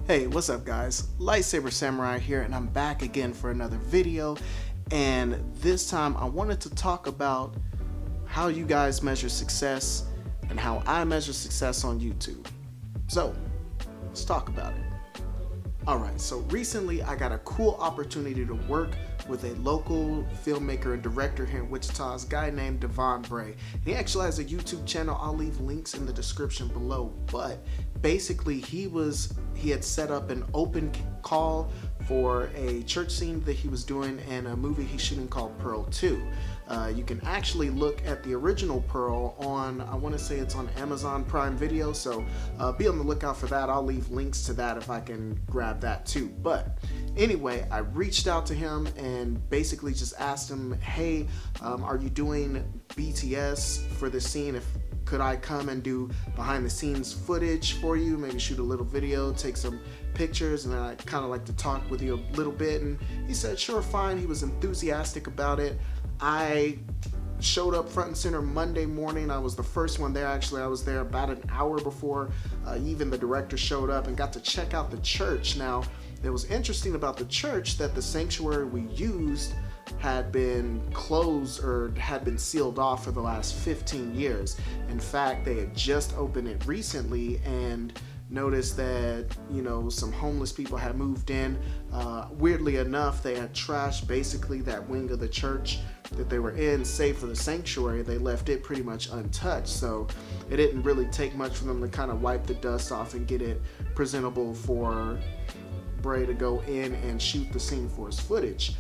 Hey, what's up guys? Lightsaber Samurai here, and I'm back again for another video. And this time I wanted to talk about how you guys measure success and how I measure success on YouTube. So let's talk about it. Alright, so recently I got a cool opportunity to work with a local filmmaker and director here in Wichita, a guy named Devon Bray. He actually has a YouTube channel. I'll leave links in the description below, but basically he had set up an open call for a church scene that he was doing in a movie he's shooting called Pearl 2. You can actually look at the original Pearl on, I want to say it's on Amazon Prime Video, so be on the lookout for that. I'll leave links to that if I can grab that too. But anyway, I reached out to him and basically just asked him, hey, are you doing BTS for this scene? Could I come and do behind the scenes footage for you, maybe shoot a little video, take some pictures, and I kind of like to talk with you a little bit. And he said sure, fine. He was enthusiastic about it. I showed up front and center Monday morning. I was the first one there. Actually, I was there about an hour before even the director showed up, and got to check out the church. Now, it was interesting about the church that the sanctuary we used had been closed or had been sealed off for the last 15 years. In fact, they had just opened it recently and noticed that, you know, some homeless people had moved in. Weirdly enough, they had trashed basically that wing of the church that they were in, save for the sanctuary. They left it pretty much untouched, so it didn't really take much for them to kind of wipe the dust off and get it presentable for Bray to go in and shoot the scene for his footage.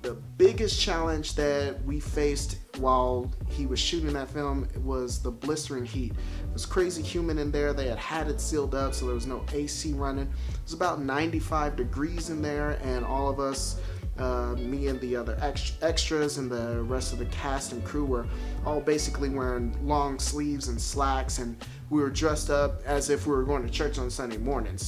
The biggest challenge that we faced while he was shooting that film was the blistering heat. It was crazy humid in there. They had it sealed up, so there was no AC running. It was about 95 degrees in there, and all of us, me and the other extras and the rest of the cast and crew, were all basically wearing long sleeves and slacks, and we were dressed up as if we were going to church on Sunday morning.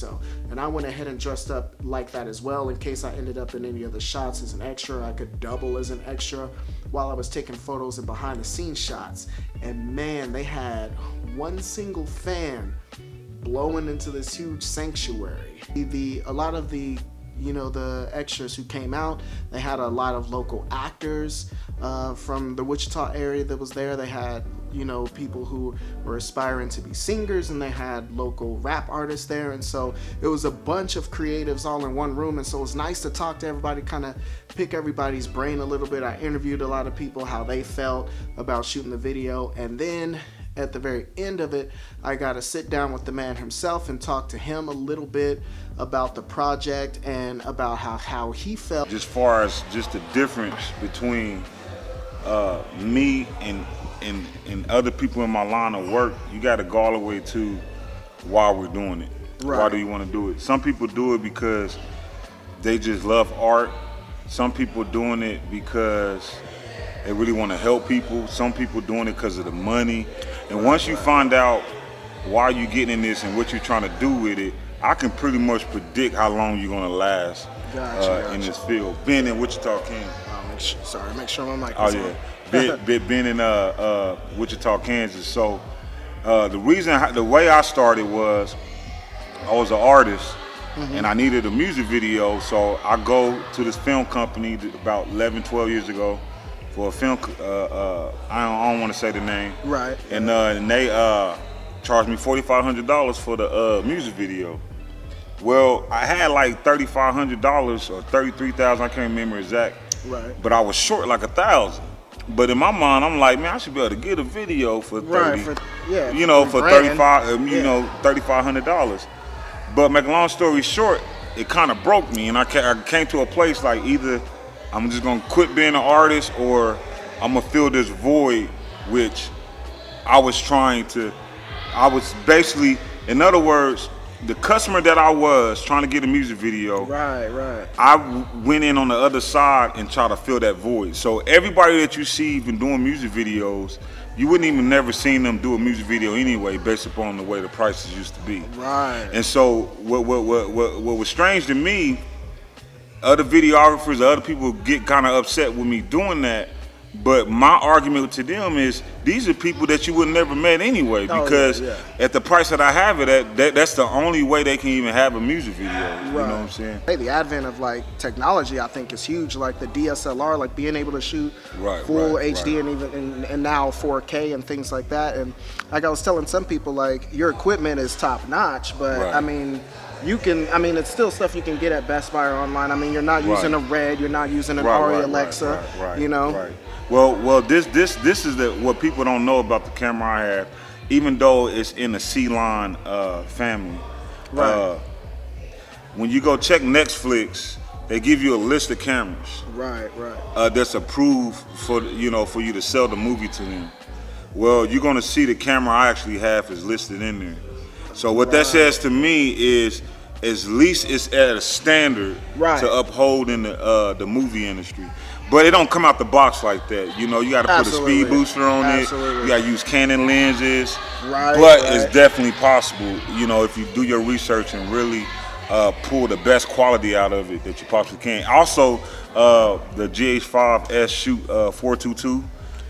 And I went ahead and dressed up like that as well, in case I ended up in any of the shots as an extra. I could double as an extra while I was taking photos and behind the scenes shots. And man, they had one single fan blowing into this huge sanctuary. A lot of the extras who came out, they had a lot of local actors from the Wichita area that was there. They had, people who were aspiring to be singers, and they had local rap artists there. And so it was a bunch of creatives all in one room. And so it was nice to talk to everybody, kind of pick everybody's brain a little bit. I interviewed a lot of people, how they felt about shooting the video. And then at the very end of it, I got to sit down with the man himself and talk to him a little bit about the project and about how he felt. As far as just the difference between me and other people in my line of work, you got to go all the way to why we're doing it. Right. Why do you want to do it? Some people do it because they just love art. Some people doing it because they really want to help people. Some people doing it because of the money. And once you find out why you're getting in this and what you're trying to do with it, I can pretty much predict how long you're going to last in this field. Being in Wichita, Kansas. Make sure my mic is on. Being in Wichita, Kansas. So the way I started was I was an artist, and I needed a music video. So I go to this film company about 11, 12 years ago for a film. I don't want to say the name. Right. And they charged me $4,500 for the music video. Well, I had like $3,500 or $33,000. I can't remember exact. Right. But I was short like $1,000. But in my mind, I'm like, man, I should be able to get a video for $3,500. But make a long story short, it kind of broke me, and I came to a place like either I'm just gonna quit being an artist or I'm gonna fill this void, which I was basically, in other words, the customer that I was trying to get a music video, I went in on the other side and tried to fill that void. So everybody that you see even doing music videos, you wouldn't even never seen them do a music video anyway, based upon the way the prices used to be. Right. And so what was strange to me, other videographers, other people get kind of upset with me doing that, But my argument to them is these are people that you would never met anyway, because at the price that I have it at, that's the only way they can even have a music video. You know what I'm saying? Hey, the advent of like technology, I think, is huge. Like the DSLR, like being able to shoot full HD and even and now 4K and things like that. And like I was telling some people, like your equipment is top notch, but I mean, you can, I mean, it's still stuff you can get at Best Buy or online. I mean, you're not using a Red, you're not using an Ari Alexa, you know? Well, this is what people don't know about the camera I have, even though it's in the C-line family. When you go check Netflix, they give you a list of cameras. That's approved for for you to sell the movie to them. Well, you're gonna see the camera I actually have is listed in there. So what that says to me is, at least it's at a standard to uphold in the movie industry. But it don't come out the box like that. You know, you got to put a speed booster on it. You got to use Canon lenses. But it's definitely possible, you know, if you do your research and really pull the best quality out of it that you possibly can. Also, the GH5S shoot 422.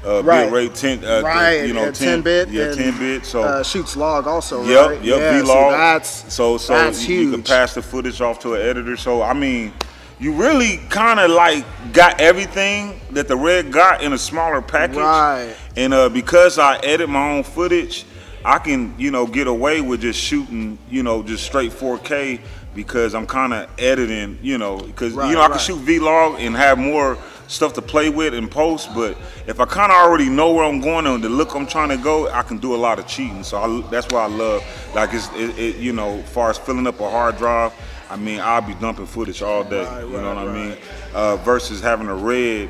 Bit rate 10, 10 bit, 10 bit. So shoots log also, right? Vlog. So that's huge. You can pass the footage off to an editor. So I mean, you really kind of like got everything that the Red got in a smaller package. And because I edit my own footage, I can get away with just shooting just straight 4K because I'm kind of editing because I can shoot Vlog and have more stuff to play with in post, but if I kind of already know where I'm going and the look I'm trying to go, I can do a lot of cheating. So that's why I love, like, as far as filling up a hard drive, I mean, I'll be dumping footage all day, you know what I mean? Versus having a Red,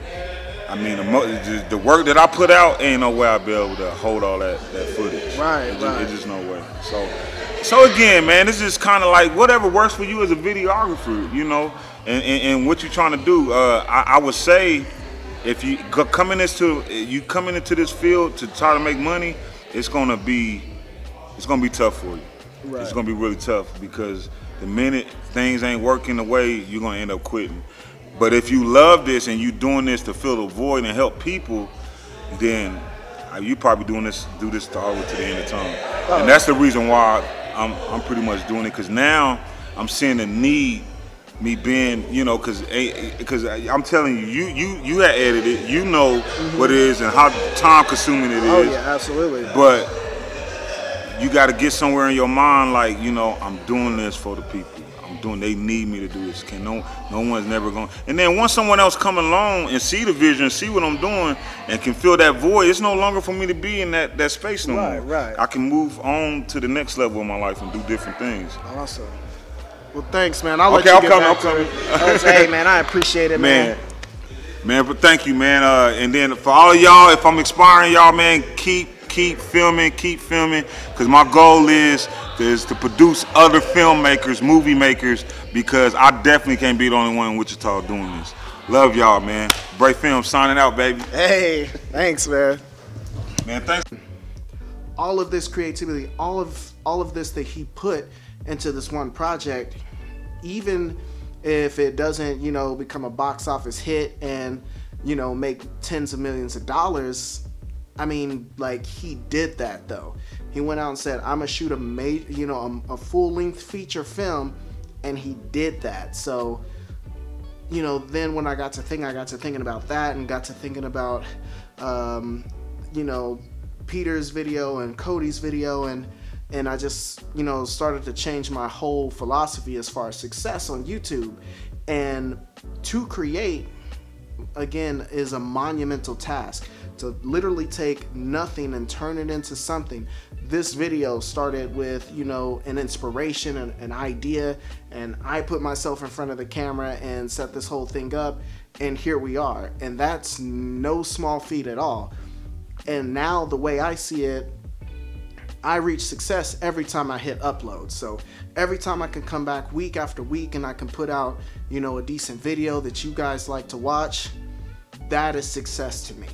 I mean, the work that I put out, ain't no way I'll be able to hold all that footage. It's just no way. So again, man, this is kind of like whatever works for you as a videographer, and what you're trying to do. I would say, if you coming into this field to try to make money, it's gonna be tough for you. It's gonna be really tough because the minute things ain't working the way, you're gonna end up quitting. But if you love this and you doing this to fill the void and help people, then you probably do this all the way to the end of time. And that's the reason why I'm pretty much doing it, because now I'm seeing the need. Me being, because I'm telling you, you had edited, what it is and how time consuming it is. Oh yeah, absolutely. But you got to get somewhere in your mind, like, I'm doing this for the people. They need me to do this. No one's never going. And then once someone else come along and see the vision, see what I'm doing, and can fill that void, it's no longer for me to be in that space no more. I can move on to the next level of my life and do different things. Awesome. Well, thanks, man. I'll coming. Hey, man, I appreciate it, man. But thank you, man. And then for all of y'all, if I'm inspiring y'all, man, keep filming, because my goal is to produce other filmmakers, movie makers, because I definitely can't be the only one in Wichita doing this. Love y'all, man. Bray Film signing out, baby. Hey, thanks, man. Man, thanks. All of this creativity, all of this that he put into this one project, even if it doesn't, become a box office hit and, make tens of millions of dollars. I mean, like, he did that though. He went out and said, I'm gonna shoot a full-length feature film, and he did that. So, then when I got to thinking about that, and got to thinking about, Peter's video and Cody's video, and I just, started to change my whole philosophy as far as success on YouTube. And to create, again, is a monumental task. To literally take nothing and turn it into something. This video started with, an inspiration, an idea, and I put myself in front of the camera and set this whole thing up, and here we are. And that's no small feat at all. And now the way I see it, I reach success every time I hit upload. So every time I can come back week after week and I can put out, a decent video that you guys like to watch, that is success to me.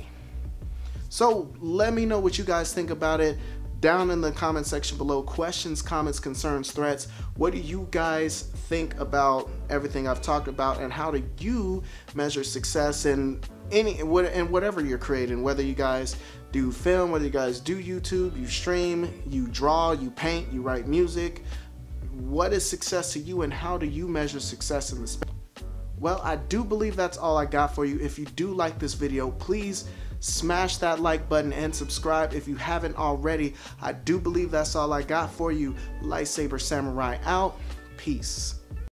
So let me know what you guys think about it. down in the comment section below, questions, comments, concerns, threats. What do you guys think about everything I've talked about, and how do you measure success in whatever you're creating, whether you guys do film, whether you guys do YouTube, you stream, you draw, you paint, you write music. What is success to you, and how do you measure success in this space? Well, I do believe that's all I got for you. If you do like this video, please smash that like button and subscribe if you haven't already. I do believe that's all I got for you. Lightsaber Samurai out. Peace.